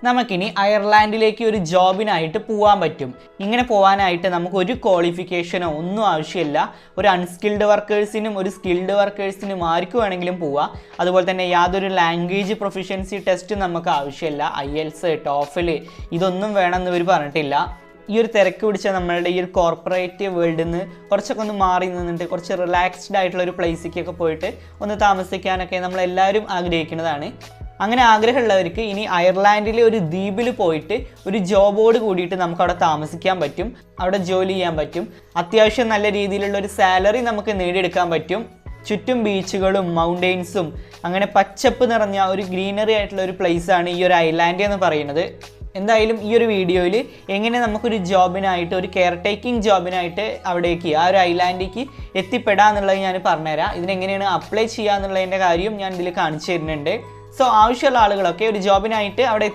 നമുക്കിനി അയർലാൻഡിലേക്ക് ഒരു ജോബിനായിട്ട് പോകാൻ പറ്റും. ഇങ്ങനെ പോകാനായിട്ട് നമുക്ക് ഒരു ക്വാളിഫിക്കേഷനോ ഒന്നും ആവശ്യമില്ല. ഒരു അൺസ്കിൽഡ് വർക്കേഴ്സിനും ഒരു സ്കിൽഡ് വർക്കേഴ്സിനും ആർക്കും വേണമെങ്കിലും പോവാം. അതുപോലെ തന്നെ യാതൊരു ലാംഗ്വേജ് പ്രൊഫിഷ്യൻസി ടെസ്റ്റും നമുക്ക് ആവശ്യമില്ല. IELTS, TOEFL ഇതൊന്നും വേണമെന്ന് ഇവർ പറഞ്ഞിട്ടില്ല. ഈ ഒരു തിരക്ക് പിടിച്ച നമ്മളുടെ ഈ ഒരു കോർപ്പറേറ്റ് വേൾഡിൽ നിന്ന് കുറച്ചൊക്കെ ഒന്ന് മാറി നിന്നിട്ട് കുറച്ച് റിലാക്സ്ഡ് ആയിട്ടുള്ള ഒരു പ്ലേസിലേക്കൊക്കെ പോയിട്ട് ഒന്ന് താമസിക്കാനൊക്കെ നമ്മളെല്ലാവരും ആഗ്രഹിക്കുന്നതാണ്. അങ്ങനെ ആഗ്രഹമുള്ളവർക്ക് ഇനി അയർലാൻഡിലെ ഒരു ദ്വീപിൽ പോയിട്ട് ഒരു ജോബോട് കൂടിയിട്ട് നമുക്ക് അവിടെ താമസിക്കാൻ പറ്റും, അവിടെ ജോലി ചെയ്യാൻ പറ്റും. അത്യാവശ്യം നല്ല രീതിയിലുള്ള ഒരു സാലറി നമുക്ക് നേടിയെടുക്കാൻ പറ്റും. ചുറ്റും ബീച്ചുകളും മൗണ്ടെയ്ൻസും അങ്ങനെ പച്ചപ്പ് നിറഞ്ഞ ഒരു ഗ്രീനറി ആയിട്ടുള്ള ഒരു പ്ലേസാണ് ഈ ഒരു ഐലാൻഡ് എന്ന് പറയുന്നത്. എന്തായാലും ഈ ഒരു വീഡിയോയിൽ എങ്ങനെ നമുക്കൊരു ജോബിനായിട്ട് ഒരു കെയർ ടേക്കിംഗ് ജോബിനായിട്ട് അവിടേക്ക് ആ ഒരു ഐലാൻഡിലേക്ക് എത്തിപ്പെടാമെന്നുള്ളത് ഞാൻ പറഞ്ഞുതരാം. ഇതിനെങ്ങനെയാണ് അപ്ലൈ ചെയ്യുക എന്നുള്ളതിൻ്റെ കാര്യം ഞാൻ ഇതിൽ കാണിച്ചു തരുന്നുണ്ട്. സോ ആവശ്യമുള്ള ആളുകളൊക്കെ ഒരു ജോബിനായിട്ട് അവിടെ